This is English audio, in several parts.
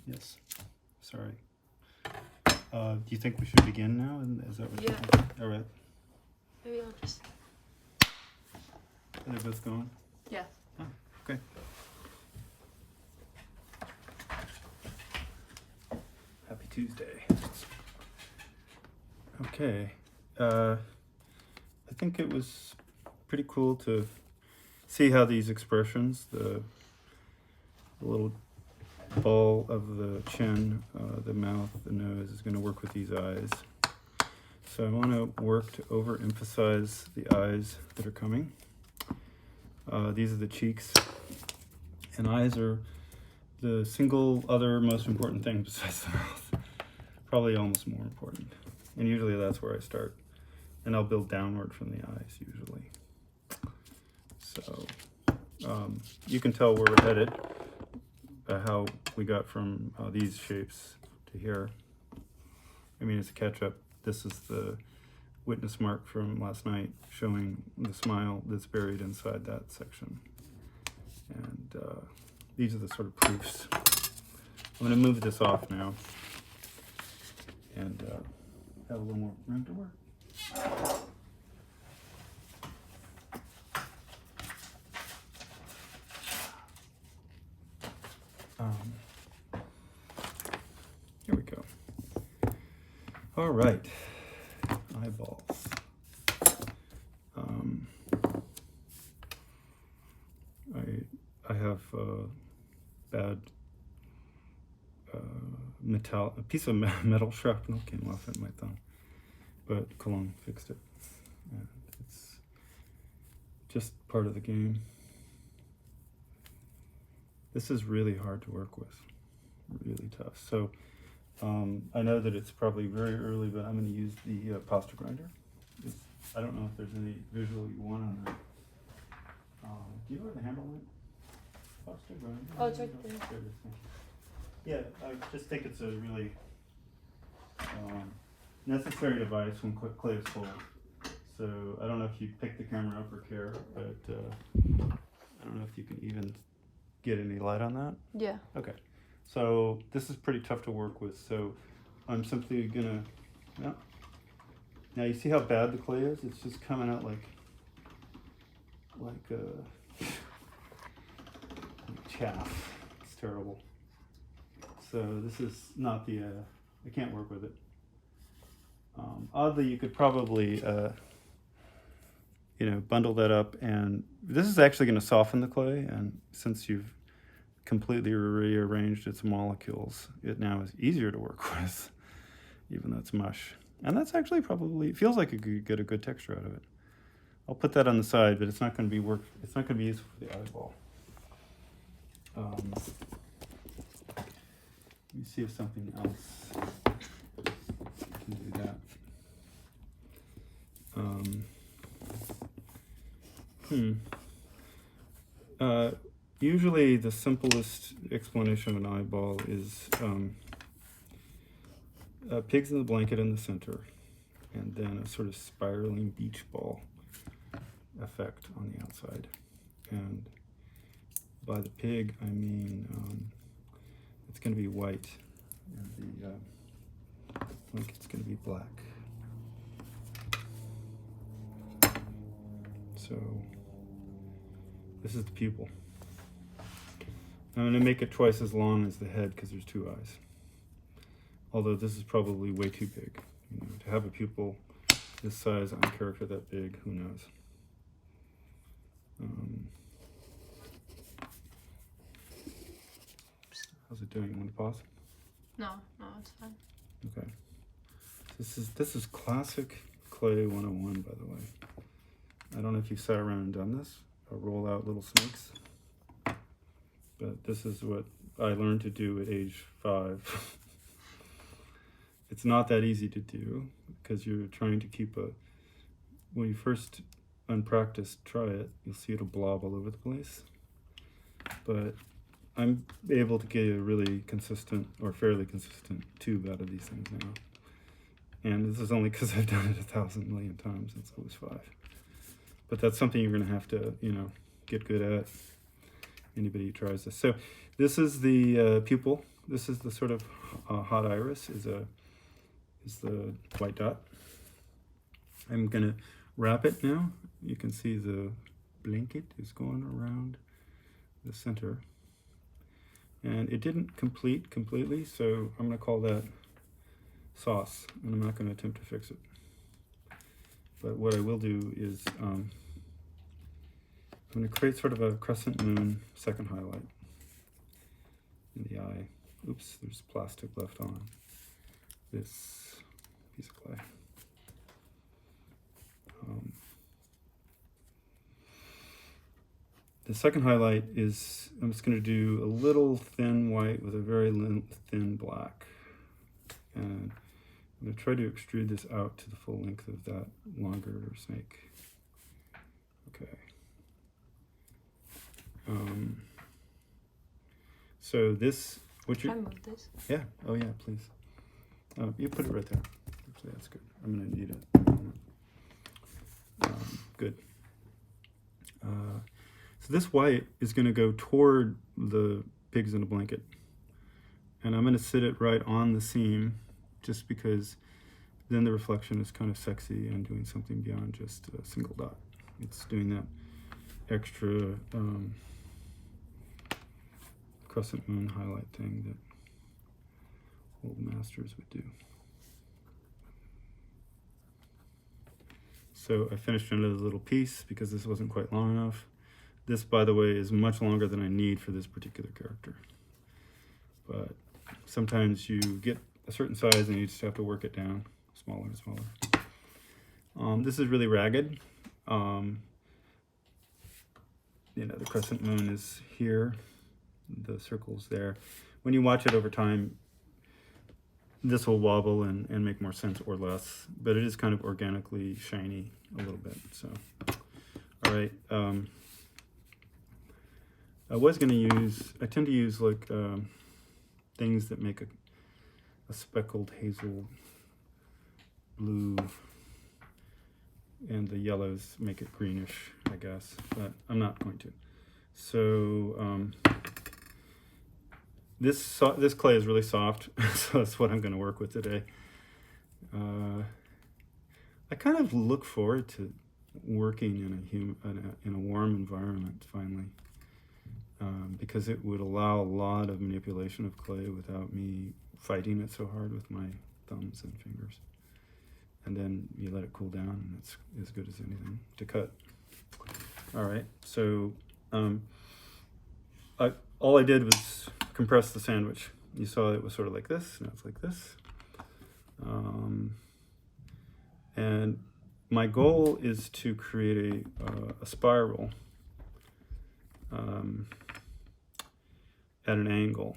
Yes. Sorry. Do you think we should begin now? Is that what Yeah. you think? All right. Maybe I'll just. Are they both going? Yeah. Oh, okay. Happy Tuesday. Okay. I think it was pretty cool to see how these expressions, the little ball of the chin, the mouth, the nose, is going to work with these eyes. So I want to work to overemphasize the eyes that are coming. These are the cheeks, and eyes are the single other most important thing besides the mouth. Probably almost more important. And usually that's where I start. And I'll build downward from the eyes usually. So you can tell where we're headed by how we got from these shapes to here. I mean, it's a catch-up. This is the witness mark from last night showing the smile that's buried inside that section. And these are the sort of proofs. I'm going to move this off now and have a little more room to work. Here we go. All right, eyeballs. I have bad a piece of metal shrapnel came off at my thumb, but Cologne fixed it. And it's just part of the game. This is really hard to work with, really tough. So I know that it's probably very early, but I'm going to use the pasta grinder. I don't know if there's any visual you want on that. Do you know where the handle went? Pasta grinder? Oh, it's right there. There it is. Yeah, I just think it's a really necessary device when clay is cold. So I don't know if you pick the camera up or care, but I don't know if you can even get any light on that. Yeah. Okay. So this is pretty tough to work with. So I'm simply gonna, yeah. Now you see how bad the clay is? It's just coming out like chaff. It's terrible. So this is not the, I can't work with it. Oddly, you could probably, bundle that up, and this is actually going to soften the clay, and since you've completely rearranged its molecules, it now is easier to work with, even though it's mush. And that's actually probably, feels like you could get a good texture out of it. I'll put that on the side, but it's not going to be it's not going to be useful for the eyeball. Let me see if something else can do that. Usually the simplest explanation of an eyeball is pigs in the blanket in the center, and then a sort of spiraling beach ball effect on the outside. And by the pig, I mean it's going to be white, and the blanket's going to be black. So this is the pupil. I'm going to make it twice as long as the head because there's two eyes. Although this is probably way too big. To have a pupil this size on a character that big, who knows? How's it doing? You want to pause? No, it's fine. Okay. This is classic clay 101, by the way. I don't know if you sat around and done this. I'll roll out little snakes. But this is what I learned to do at age 5. It's not that easy to do because you're trying to keep when you first unpracticed try it, you'll see it'll blob all over the place. But I'm able to get a really consistent or fairly consistent tube out of these things now. And this is only because I've done it 1,000 million times since I was 5. But that's something you're going to have to, get good at. Anybody who tries this. So this is the pupil this is the sort of hot iris is the white dot. I'm gonna wrap it now. You can see the blanket is going around the center. And it didn't complete completely, so I'm gonna call that sauce, and I'm not gonna attempt to fix it. But what I will do is I'm gonna create sort of a crescent moon second highlight in the eye. Oops, there's plastic left on this piece of clay. The second highlight is, I'm just going to do a little thin white with a very thin black. And I'm going to try to extrude this out to the full length of that longer snake. Okay. So this, what you... Can I move this? Yeah, oh yeah, please. You put it right there. Actually, that's good. I'm going to need it. Good. So this white is going to go toward the pigs in a blanket. And I'm going to sit it right on the seam just because then the reflection is kind of sexy and doing something beyond just a single dot. It's doing that extra crescent moon highlight thing that old masters would do. So I finished another little piece because this wasn't quite long enough. This, by the way, is much longer than I need for this particular character. But sometimes you get a certain size and you just have to work it down smaller and smaller. This is really ragged. You know, the crescent moon is here, the circle's there. When you watch it over time, this will wobble and make more sense or less, but it is kind of organically shiny a little bit. So, all right. I tend to use like things that make a speckled hazel blue, and the yellows make it greenish, I guess, but I'm not going to. So this clay is really soft, so that's what I'm going to work with today. I kind of look forward to working in a warm environment finally, because it would allow a lot of manipulation of clay without me fighting it so hard with my thumbs and fingers. And then you let it cool down, and it's as good as anything to cut. All right, so all I did was compress the sandwich. You saw it was sort of like this, now it's like this. And my goal is to create a spiral at an angle,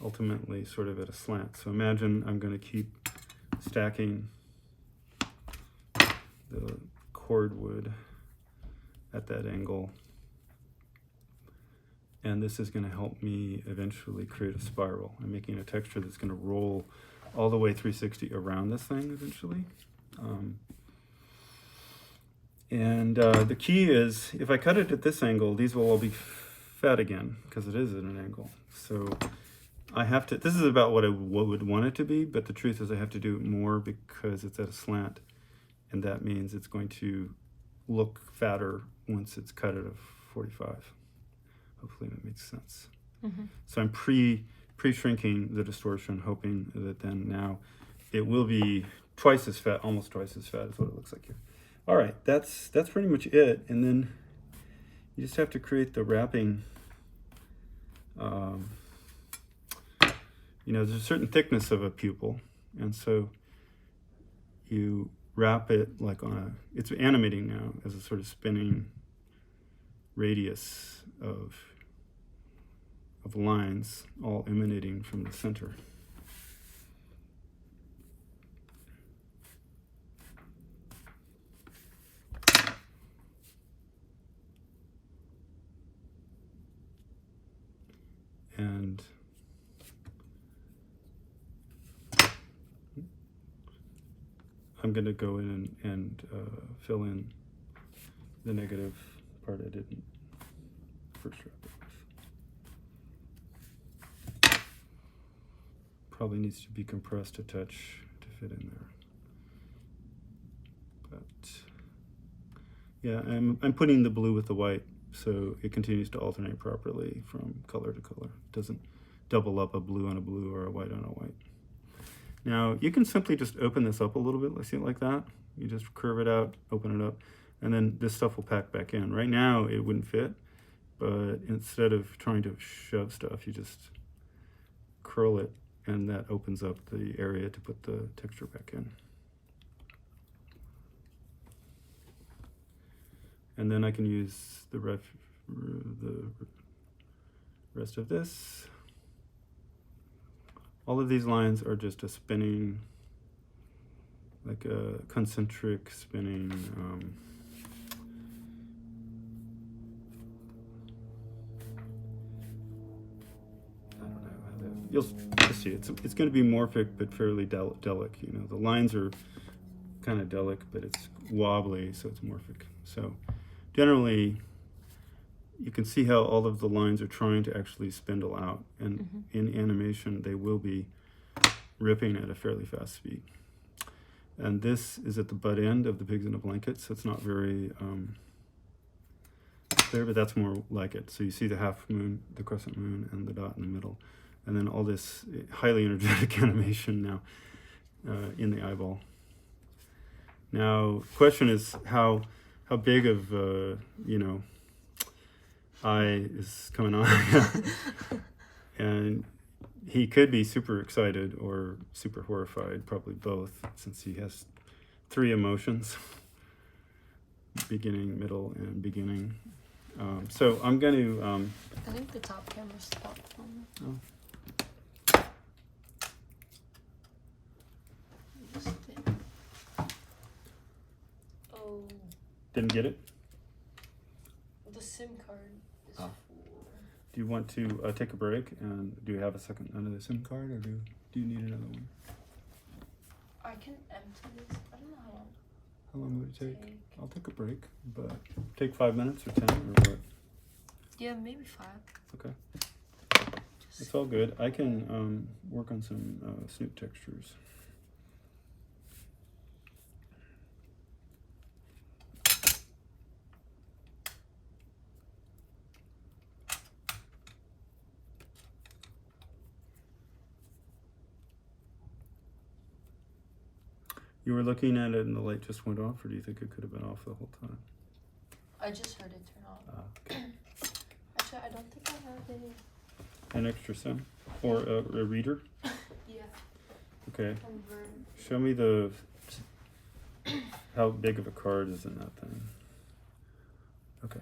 ultimately sort of at a slant. So imagine I'm going to keep stacking the cordwood at that angle, and this is going to help me eventually create a spiral. I'm making a texture that's going to roll all the way 360 around this thing eventually. The key is, if I cut it at this angle, these will all be fat again, because it is at an angle. So I have to, this is about what I would want it to be, but the truth is I have to do it more because it's at a slant, and that means it's going to look fatter once it's cut at a 45. Hopefully that makes sense. Mm-hmm. So I'm pre-shrinking the distortion, hoping that then now it will be twice as fat, almost twice as fat is what it looks like here. All right, that's pretty much it. And then you just have to create the wrapping. You know, there's a certain thickness of a pupil, and so you wrap it like it's animating now as a sort of spinning radius of lines, all emanating from the center. And I'm going to go in and fill in the negative part I didn't first wrap it with. probably needs to be compressed a touch to fit in there. But yeah, I'm putting the blue with the white so it continues to alternate properly from color to color. It doesn't double up a blue on a blue or a white on a white. Now you can simply just open this up a little bit, let's see it like that. You just curve it out, open it up, and then this stuff will pack back in. Right now it wouldn't fit, but instead of trying to shove stuff, you just curl it, and that opens up the area to put the texture back in. And then I can use the rest of this. All of these lines are just a spinning, like a concentric spinning I don't know how to, you'll see it's going to be morphic but fairly delic. You know, the lines are kind of delic, but it's wobbly, so it's morphic. So generally you can see how all of the lines are trying to actually spindle out, and in animation they will be ripping at a fairly fast speed. And this is at the butt end of the Pigs in a Blanket, so it's not very clear, but that's more like it. So you see the half moon, the crescent moon, and the dot in the middle, and then all this highly energetic animation now in the eyeball. Now, question is how big of you know, eye is coming on. And he could be super excited or super horrified, probably both, since he has 3 emotions: beginning, middle, and beginning. So I'm going to I think the top camera stopped on me. oh. Oh, Didn't get it? the SIM card is Ah. full. Do you want to take a break, and do you have a second another SIM card, or do you need another one? I can empty this. I don't know how long. How long would it take? I'll take a break, but take 5 minutes or 10 or what? Yeah, maybe 5. Okay, Just it's all good. I can work on some snoot textures. You were looking at it and the light just went off, or do you think it could have been off the whole time? I just heard it turn on. Okay. Actually, I don't think I have any. An extra sim? Or a reader? Yeah. Okay. Convert. Show me how big of a card is in that thing. Okay.